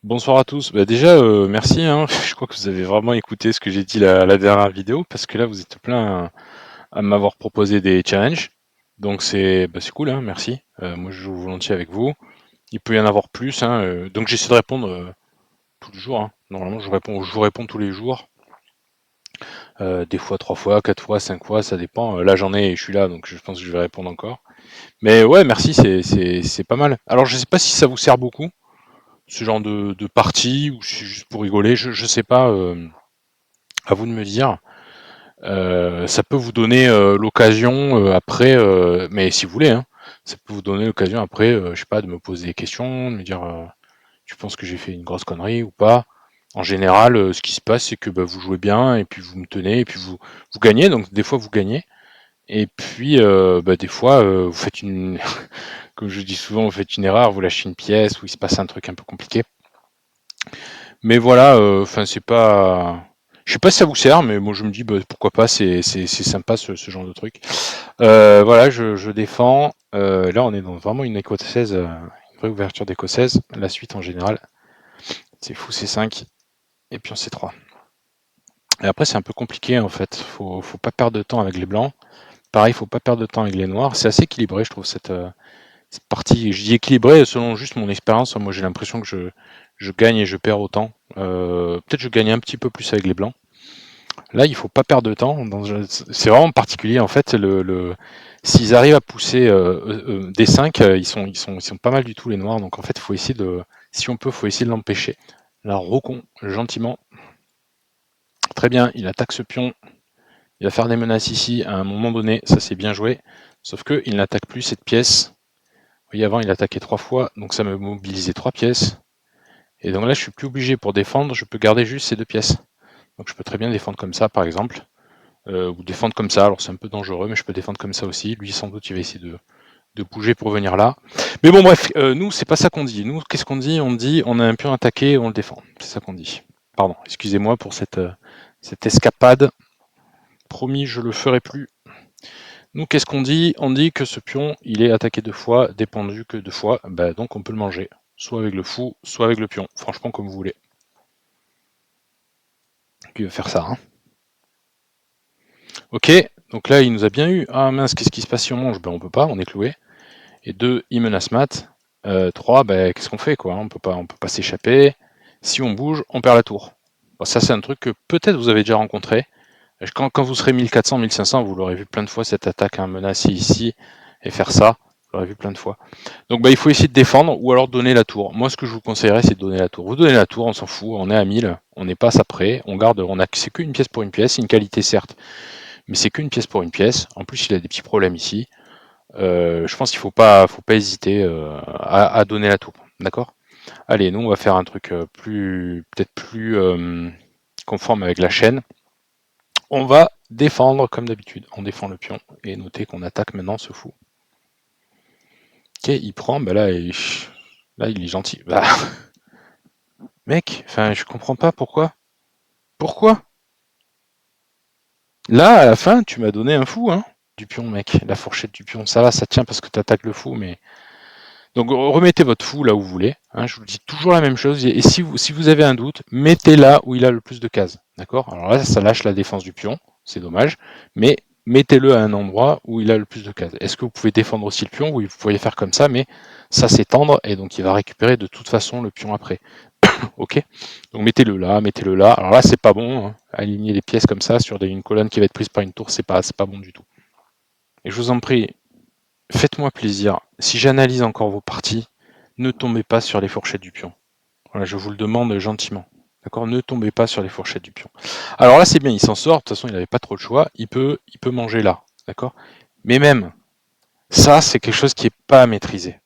Bonsoir à tous. Bah déjà, merci, hein. Je crois que vous avez vraiment écouté ce que j'ai dit la dernière vidéo, parce que là, vous êtes plein à m'avoir proposé des challenges. Donc c'est cool, hein, merci. Moi, je joue volontiers avec vous. Il peut y en avoir plus, hein, donc j'essaie de répondre tous les jours, hein. Normalement, je vous réponds tous les jours. Des fois 3 fois, 4 fois, 5 fois, ça dépend. Là, j'en ai et je suis là, donc je pense que je vais répondre encore. Mais ouais, merci, c'est pas mal. Alors, je sais pas si ça vous sert beaucoup, ce genre de partie, ou si c'est juste pour rigoler, je sais pas, à vous de me dire. Ça peut vous donner l'occasion après, mais si vous voulez, hein, ça peut vous donner l'occasion après, je sais pas, de me poser des questions, de me dire tu penses que j'ai fait une grosse connerie ou pas. En général, ce qui se passe, c'est que bah, vous jouez bien et puis vous me tenez et puis vous gagnez. Donc des fois vous gagnez et puis bah, des fois vous faites une, comme je dis souvent, vous faites une erreur, vous lâchez une pièce ou il se passe un truc un peu compliqué. Mais voilà, enfin c'est pas, je sais pas si ça vous sert, mais moi je me dis bah, pourquoi pas, c'est sympa ce genre de truc. Voilà, je défends. Là, on est dans vraiment une écossaise, une vraie ouverture d'écossaise. La suite en général, c'est fou C5 et puis on C3. Et après, c'est un peu compliqué en fait. Faut pas perdre de temps avec les blancs. Pareil, faut pas perdre de temps avec les noirs. C'est assez équilibré, je trouve, cette partie. Je dis équilibré selon juste mon expérience. Moi, j'ai l'impression que je gagne et je perds autant. Peut-être je gagne un petit peu plus avec les blancs. Là, il faut pas perdre de temps. C'est vraiment particulier en fait. S'ils arrivent à pousser des 5, ils sont pas mal du tout les noirs. Donc en fait, faut essayer de, si on peut, faut essayer de l'empêcher. Là, Rocon, gentiment. Très bien, il attaque ce pion. Il va faire des menaces ici à un moment donné. Ça, c'est bien joué. Sauf que il n'attaque plus cette pièce. Vous voyez, avant, il attaquait 3 fois. Donc ça me mobilisait 3 pièces. Et donc là, je suis plus obligé pour défendre. Je peux garder juste ces 2 pièces. Donc je peux très bien défendre comme ça, par exemple. Ou défendre comme ça. Alors c'est un peu dangereux, mais je peux défendre comme ça aussi. Lui, sans doute, il va essayer de bouger pour venir là. Mais bon, bref, nous, c'est pas ça qu'on dit. Nous, qu'est-ce qu'on dit? On dit, on a un pion attaqué, on le défend. C'est ça qu'on dit. Pardon, excusez-moi pour cette escapade. Promis, je le ferai plus. Nous, qu'est-ce qu'on dit? On dit que ce pion, il est attaqué 2 fois, dépendu que 2 fois. Bah, donc on peut le manger. Soit avec le fou, soit avec le pion. Franchement, comme vous voulez. Qui veut faire ça, hein? Ok, donc là, il nous a bien eu. Ah mince, qu'est-ce qui se passe si on mange? Ben, on peut pas, on est cloué. Et 2, il menace mat. 3, ben, qu'est-ce qu'on fait quoi? On peut pas s'échapper. Si on bouge, on perd la tour. Bon, ça, c'est un truc que peut-être vous avez déjà rencontré. Quand vous serez 1400, 1500, vous l'aurez vu plein de fois, cette attaque, hein, menacer ici et faire ça. Vous l'aurez vu plein de fois. Donc bah, il faut essayer de défendre ou alors donner la tour. Moi, ce que je vous conseillerais, c'est de donner la tour. Vous donnez la tour, on s'en fout, on est à 1000, on n'est pas à ça près, on garde, c'est qu'une pièce pour une pièce, c'est une qualité certes, mais c'est qu'une pièce pour une pièce. En plus, il a des petits problèmes ici. Je pense qu'il faut pas hésiter à donner la tour. D'accord? Allez, nous on va faire un truc peut-être plus conforme avec la chaîne. On va défendre comme d'habitude. On défend le pion et notez qu'on attaque maintenant ce fou. Ok, il prend, bah là il est gentil. Bah, mec, enfin je comprends pas pourquoi. Pourquoi? Là, à la fin, tu m'as donné un fou, hein, du pion, mec. La fourchette du pion, ça va, ça tient parce que tu attaques le fou, mais donc remettez votre fou là où vous voulez. Hein, je vous dis toujours la même chose. Et si vous avez un doute, mettez là où il a le plus de cases. D'accord? Alors là, ça lâche la défense du pion. C'est dommage. Mais mettez-le à un endroit où il a le plus de cases. Est-ce que vous pouvez défendre aussi le pion? Oui, vous pourriez faire comme ça, mais ça c'est tendre et donc il va récupérer de toute façon le pion après. Ok? Donc mettez-le là, mettez-le là. Alors là, c'est pas bon. Hein. Aligner les pièces comme ça sur une colonne qui va être prise par une tour, c'est pas bon du tout. Et je vous en prie, faites-moi plaisir. Si j'analyse encore vos parties, ne tombez pas sur les fourchettes du pion. Voilà, je vous le demande gentiment. D'accord? Ne tombez pas sur les fourchettes du pion. Alors là, c'est bien, il s'en sort. De toute façon, il n'avait pas trop le choix. Il peut manger là. D'accord? Mais même, ça, c'est quelque chose qui n'est pas à maîtriser.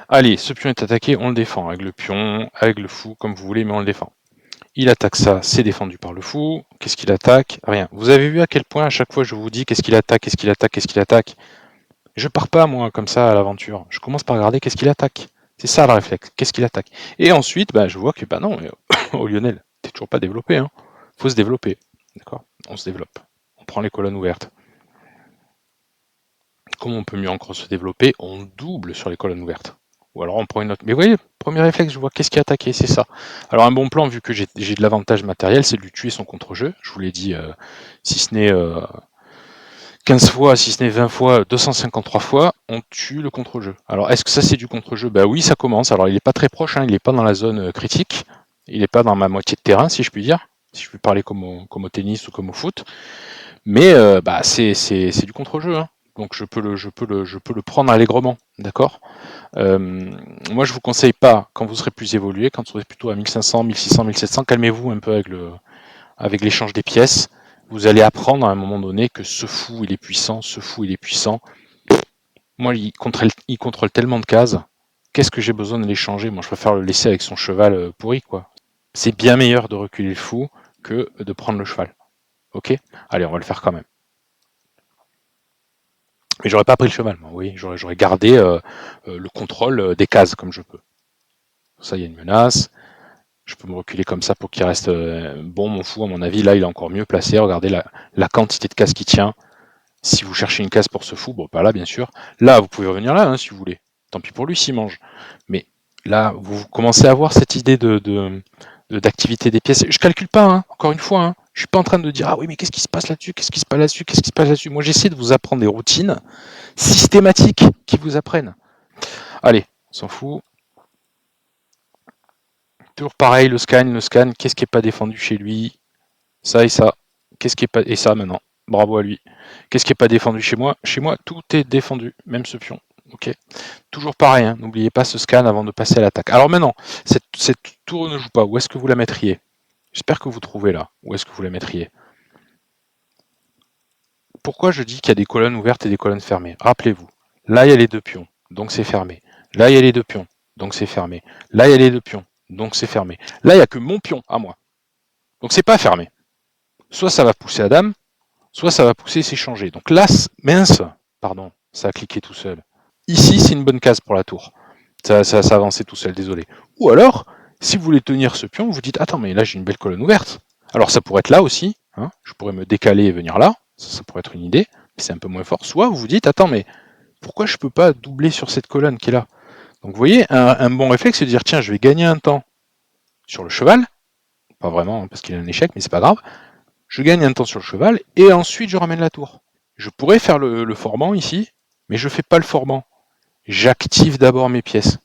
Allez, ce pion est attaqué, on le défend. Avec le pion, avec le fou, comme vous voulez, mais on le défend. Il attaque ça, c'est défendu par le fou. Qu'est-ce qu'il attaque? Rien. Vous avez vu à quel point, à chaque fois, je vous dis qu'est-ce qu'il attaque, qu'est-ce qu'il attaque, qu'est-ce qu'il attaque? Je pars pas, moi, comme ça, à l'aventure. Je commence par regarder qu'est-ce qu'il attaque. C'est ça le réflexe. Qu'est-ce qu'il attaque? Et ensuite, bah, je vois que, bah non, oh Lionel, t'es toujours pas développé, hein. Faut se développer. D'accord? On se développe. On prend les colonnes ouvertes. Comment on peut mieux encore se développer? On double sur les colonnes ouvertes. Ou alors on prend une autre. Mais vous voyez, premier réflexe, je vois qu'est-ce qui est attaqué, c'est ça. Alors un bon plan, vu que j'ai de l'avantage matériel, c'est de lui tuer son contre-jeu. Je vous l'ai dit, si ce n'est 15 fois, si ce n'est 20 fois, 253 fois, on tue le contre-jeu. Alors est-ce que ça c'est du contre-jeu? Bah oui, ça commence. Alors il n'est pas très proche, hein, il n'est pas dans la zone critique, il n'est pas dans ma moitié de terrain, si je puis dire, si je puis parler comme au tennis ou comme au foot. Mais bah, c'est du contre-jeu, hein. Donc je peux le prendre allègrement, d'accord. Moi je vous conseille pas, quand vous serez plus évolué, quand vous serez plutôt à 1500, 1600, 1700, calmez-vous un peu avec l'échange des pièces. Vous allez apprendre à un moment donné que ce fou il est puissant, ce fou il est puissant. Moi il contrôle tellement de cases, qu'est-ce que j'ai besoin de l'échanger? Moi je préfère le laisser avec son cheval pourri, quoi. C'est bien meilleur de reculer le fou que de prendre le cheval. Ok? Allez, on va le faire quand même. Mais j'aurais pas pris le cheval, moi, oui, j'aurais gardé le contrôle des cases comme je peux. Ça, il y a une menace. Je peux me reculer comme ça pour qu'il reste bon, mon fou, à mon avis. Là, il est encore mieux placé. Regardez la quantité de cases qui tient. Si vous cherchez une case pour ce fou, bon, pas là, bien sûr. Là, vous pouvez revenir là, hein, si vous voulez. Tant pis pour lui s'il mange. Mais là, vous commencez à avoir cette idée d'activité des pièces. Je calcule pas, hein, encore une fois. Hein. Je suis pas en train de dire ah oui, mais qu'est-ce qui se passe là-dessus? Qu'est-ce qui se passe là-dessus? Qu'est-ce qui se passe là-dessus? Moi, j'essaie de vous apprendre des routines systématiques qui vous apprennent. Allez, on s'en fout. Toujours pareil, le scan, qu'est-ce qui n'est pas défendu chez lui? Ça et ça. Qu'est-ce qui est pas. Et ça maintenant. Bravo à lui. Qu'est-ce qui n'est pas défendu chez moi? Chez moi, tout est défendu, même ce pion. Ok. Toujours pareil, hein. N'oubliez pas ce scan avant de passer à l'attaque. Alors maintenant, cette tour ne joue pas. Où est-ce que vous la mettriez? J'espère que vous trouvez là. Où est-ce que vous la mettriez? Pourquoi je dis qu'il y a des colonnes ouvertes et des colonnes fermées? Rappelez-vous. Là, il y a les deux pions, donc c'est fermé. Là, il y a les deux pions, donc c'est fermé. Là, il y a les deux pions, donc c'est fermé. Là, il n'y a que mon pion à moi. Donc c'est pas fermé. Soit ça va pousser à dame, soit ça va pousser s'échanger. Donc là, mince, pardon, ça a cliqué tout seul. Ici, c'est une bonne case pour la tour. Ça a avancé tout seul, désolé. Ou alors, si vous voulez tenir ce pion, vous dites, attends, mais là j'ai une belle colonne ouverte. Alors ça pourrait être là aussi, hein, je pourrais me décaler et venir là, ça pourrait être une idée, mais c'est un peu moins fort. Soit vous vous dites, attends, mais pourquoi je ne peux pas doubler sur cette colonne qui est là? Donc vous voyez, un bon réflexe, c'est de dire, tiens, je vais gagner un temps sur le cheval, pas vraiment, hein, parce qu'il a un échec, mais c'est pas grave. Je gagne un temps sur le cheval, et ensuite je ramène la tour. Je pourrais faire le formant ici, mais je ne fais pas le formant. J'active d'abord mes pièces.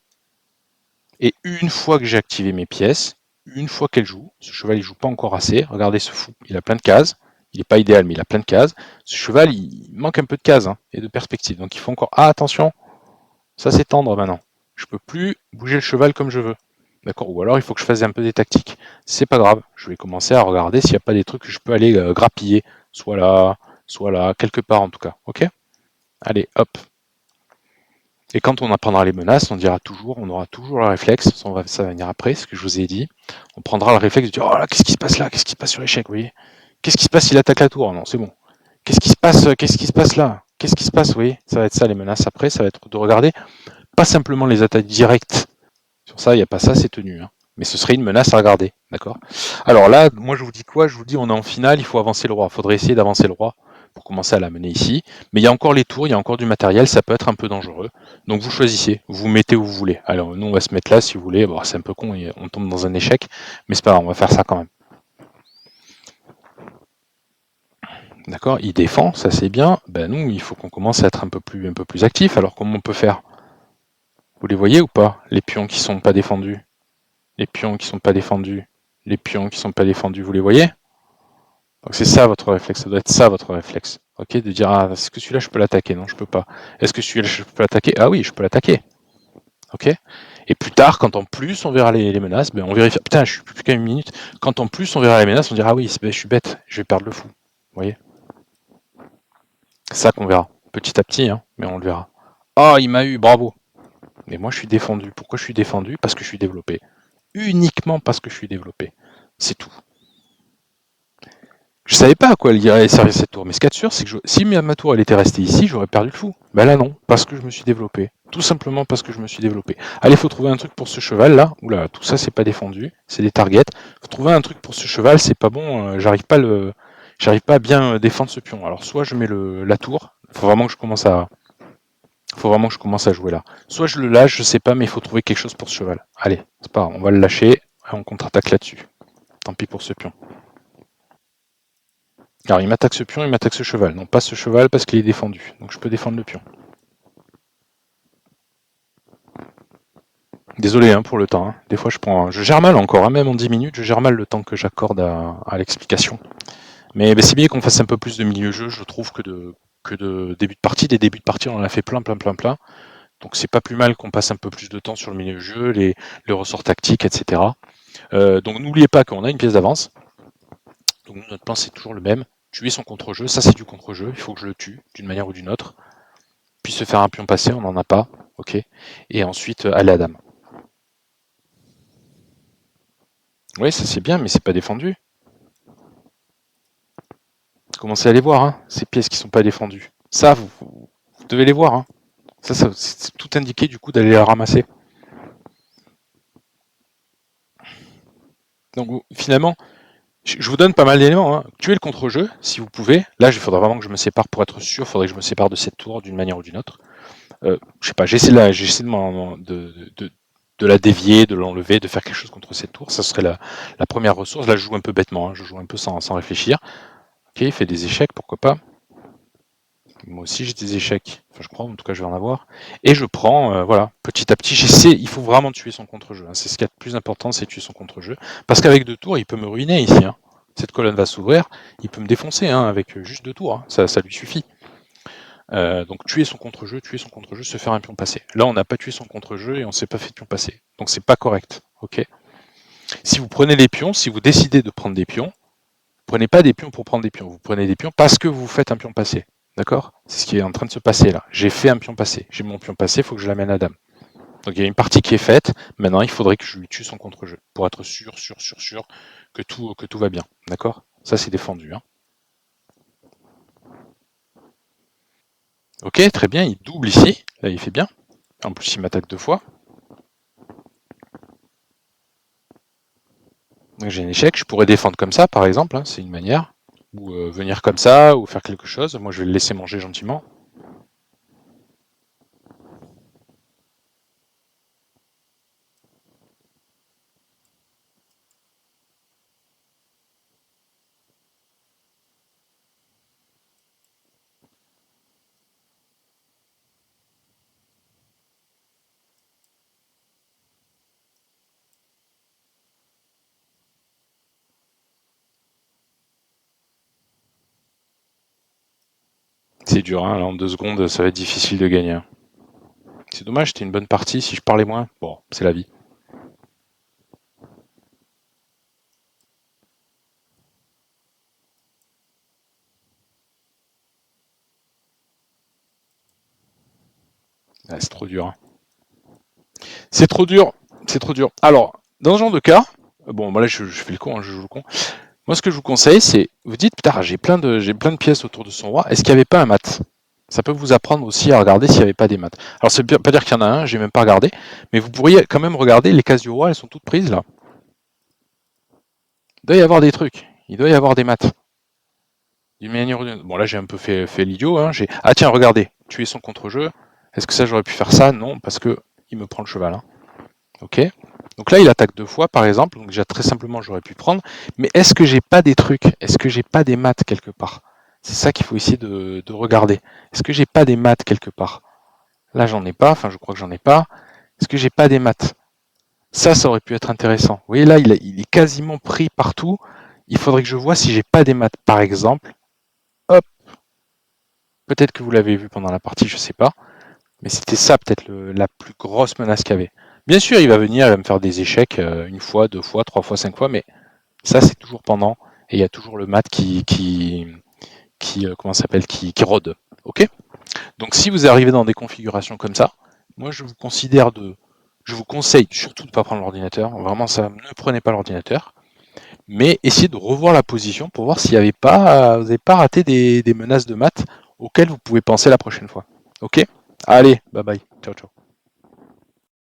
Et une fois que j'ai activé mes pièces, une fois qu'elle joue, ce cheval il joue pas encore assez, regardez ce fou, il a plein de cases, il n'est pas idéal mais il a plein de cases, ce cheval il manque un peu de cases hein, et de perspective, donc il faut encore, ah attention, ça c'est tendre maintenant, je peux plus bouger le cheval comme je veux, d'accord, ou alors il faut que je fasse un peu des tactiques, c'est pas grave, je vais commencer à regarder s'il n'y a pas des trucs que je peux aller grappiller, soit là, quelque part en tout cas, ok? Allez, hop. Et quand on apprendra les menaces, on aura toujours le réflexe, ça va venir après, ce que je vous ai dit, on prendra le réflexe de dire, oh là, qu'est-ce qui se passe là? Qu'est-ce qui se passe sur l'échec, vous voyez? Qu'est-ce qui se passe s'il attaque la tour? Non, c'est bon. Qu'est-ce qui se passe? Qu'est-ce qui se passe là? Qu'est-ce qui se passe? Vous voyez? Ça va être ça les menaces après, ça va être de regarder, pas simplement les attaques directes. Sur ça, il n'y a pas ça, c'est tenu. Hein. Mais ce serait une menace à regarder, d'accord? Alors là, moi je vous dis quoi? Je vous dis, on est en finale, il faut avancer le roi. Il faudrait essayer d'avancer le roi pour commencer à la mener ici. Mais il y a encore les tours, il y a encore du matériel, ça peut être un peu dangereux. Donc vous choisissez, vous mettez où vous voulez. Alors nous on va se mettre là si vous voulez, bon, c'est un peu con, on tombe dans un échec, mais c'est pas grave, on va faire ça quand même. D'accord, il défend, ça c'est bien. Ben nous, il faut qu'on commence à être un peu plus actif. Alors comment on peut faire? Vous les voyez ou pas? Les pions qui sont pas défendus. Les pions qui sont pas défendus. Les pions qui sont pas défendus, vous les voyez? Donc c'est ça votre réflexe, ça doit être ça votre réflexe. Ok, de dire ah, est-ce que celui-là je peux l'attaquer? Non, je peux pas. Est-ce que celui-là je peux l'attaquer? Ah oui, je peux l'attaquer. Ok. Et plus tard, quand en plus on verra les menaces, ben on vérifie. Putain, je suis plus qu'à une minute. Quand en plus on verra les menaces, on dira ah oui, je suis bête, je vais perdre le fou. Vous voyez? C'est ça qu'on verra. Petit à petit, hein, mais on le verra. Ah, il m'a eu, bravo. Mais moi je suis défendu. Pourquoi je suis défendu? Parce que je suis développé. Uniquement parce que je suis développé. C'est tout. Je savais pas à quoi elle irait servir cette tour, mais ce qu'il y a de sûr, c'est que si ma tour elle était restée ici, j'aurais perdu le fou. Ben là non, parce que je me suis développé. Tout simplement parce que je me suis développé. Allez, faut trouver un truc pour ce cheval là. Oula, tout ça c'est pas défendu, c'est des targets. Faut trouver un truc pour ce cheval, c'est pas bon. J'arrive pas à bien défendre ce pion. Alors soit je mets la tour, faut vraiment que je commence à Faut vraiment que je commence à jouer là. Soit je le lâche, je sais pas, mais il faut trouver quelque chose pour ce cheval. Allez, c'est pas grave, on va le lâcher et on contre-attaque là-dessus. Tant pis pour ce pion. Alors il m'attaque ce pion, il m'attaque ce cheval. Non, pas ce cheval parce qu'il est défendu. Donc je peux défendre le pion. Désolé pour le temps. Des fois je gère mal encore, même en 10 minutes, je gère mal le temps que j'accorde à l'explication. Mais c'est bien qu'on fasse un peu plus de milieu-jeu, je trouve, que de début de partie. Des débuts de partie, on en a fait plein. Donc c'est pas plus mal qu'on passe un peu plus de temps sur le milieu-jeu, les ressorts tactiques, etc. Donc n'oubliez pas qu'on a une pièce d'avance. Donc notre plan c'est toujours le même. Tuer son contre-jeu, ça c'est du contre-jeu, il faut que je le tue d'une manière ou d'une autre. Puis se faire un pion passé, on n'en a pas, ok. Et ensuite aller à dame. Oui, ça c'est bien, mais c'est pas défendu. Commencez à les voir, ces pièces qui sont pas défendues. Ça, vous devez les voir. Ça c'est tout indiqué du coup d'aller la ramasser. Donc finalement, je vous donne pas mal d'éléments. Tuez le contre-jeu, si vous pouvez. Là, il faudra vraiment que je me sépare pour être sûr. Il faudrait que je me sépare de cette tour d'une manière ou d'une autre. Je sais pas, j'essaie de la dévier, de l'enlever, de faire quelque chose contre cette tour. Ça serait la première ressource. Là, je joue un peu bêtement. Je joue un peu sans réfléchir. Ok, il fait des échecs, pourquoi pas. Moi aussi, j'ai des échecs. Enfin, je crois, en tout cas, je vais en avoir. Et je prends, voilà, petit à petit, j'essaie. Il faut vraiment tuer son contre-jeu. C'est ce qui est le plus important, c'est tuer son contre-jeu. Parce qu'avec 2 tours, il peut me ruiner ici. Cette colonne va s'ouvrir, il peut me défoncer avec juste 2 tours. Ça lui suffit. Donc tuer son contre-jeu, se faire un pion passé. Là, on n'a pas tué son contre-jeu et on s'est pas fait de pion passé. Donc c'est pas correct. Ok. Si vous prenez les pions, si vous décidez de prendre des pions, vous prenez pas des pions pour prendre des pions. Vous prenez des pions parce que vous faites un pion passé. D'accord? C'est ce qui est en train de se passer là. J'ai fait un pion passé. J'ai mon pion passé, il faut que je l'amène à dame. Donc il y a une partie qui est faite. Maintenant, il faudrait que je lui tue son contre-jeu pour être sûr que tout va bien. D'accord? Ça, c'est défendu. Ok, très bien. Il double ici. Là, il fait bien. En plus, il m'attaque 2 fois. J'ai un échec. Je pourrais défendre comme ça, par exemple. C'est une manière. Ou venir comme ça, ou faire quelque chose. Moi, je vais le laisser manger gentiment. C'est dur, là, en 2 secondes, ça va être difficile de gagner. C'est dommage, c'était une bonne partie. Si je parlais moins, bon, c'est la vie. C'est trop dur. C'est trop dur. C'est trop dur. Alors, dans ce genre de cas, bon, là, je fais le con, je joue le con. Moi, ce que je vous conseille, c'est, vous dites, putain, j'ai plein de pièces autour de son roi. Est-ce qu'il n'y avait pas un mat? Ça peut vous apprendre aussi à regarder s'il n'y avait pas des maths. Alors, c'est pas dire qu'il y en a un, j'ai même pas regardé, mais vous pourriez quand même regarder les cases du roi, elles sont toutes prises là. Il doit y avoir des trucs, il doit y avoir des maths. D'une manière ou d'une autre. Bon, là, j'ai un peu fait l'idiot. Ah, tiens, regardez, tuer son contre-jeu. Est-ce que ça, j'aurais pu faire ça? Non, parce que il me prend le cheval. Ok. Donc là, il attaque 2 fois, par exemple. Donc déjà, très simplement, j'aurais pu prendre. Mais est-ce que j'ai pas des trucs? Est-ce que j'ai pas des maths quelque part? C'est ça qu'il faut essayer de regarder. Est-ce que j'ai pas des maths quelque part? Là, j'en ai pas. Enfin, je crois que j'en ai pas. Est-ce que j'ai pas des maths? Ça aurait pu être intéressant. Vous voyez, là, il est quasiment pris partout. Il faudrait que je vois si j'ai pas des maths. Par exemple, hop, peut-être que vous l'avez vu pendant la partie, je sais pas. Mais c'était ça peut-être la plus grosse menace qu'il y avait. Bien sûr, il va venir, il va me faire des échecs 1 fois, 2 fois, 3 fois, 5 fois, mais ça c'est toujours pendant. Et il y a toujours le mat comment s'appelle, qui rôde. Ok. Donc si vous arrivez dans des configurations comme ça, moi je vous conseille surtout de ne pas prendre l'ordinateur. Vraiment, ça, ne prenez pas l'ordinateur, mais essayez de revoir la position pour voir s'il n'y avait pas, vous n'avez pas raté des menaces de maths auxquelles vous pouvez penser la prochaine fois. Ok. Allez, bye bye. Ciao, ciao.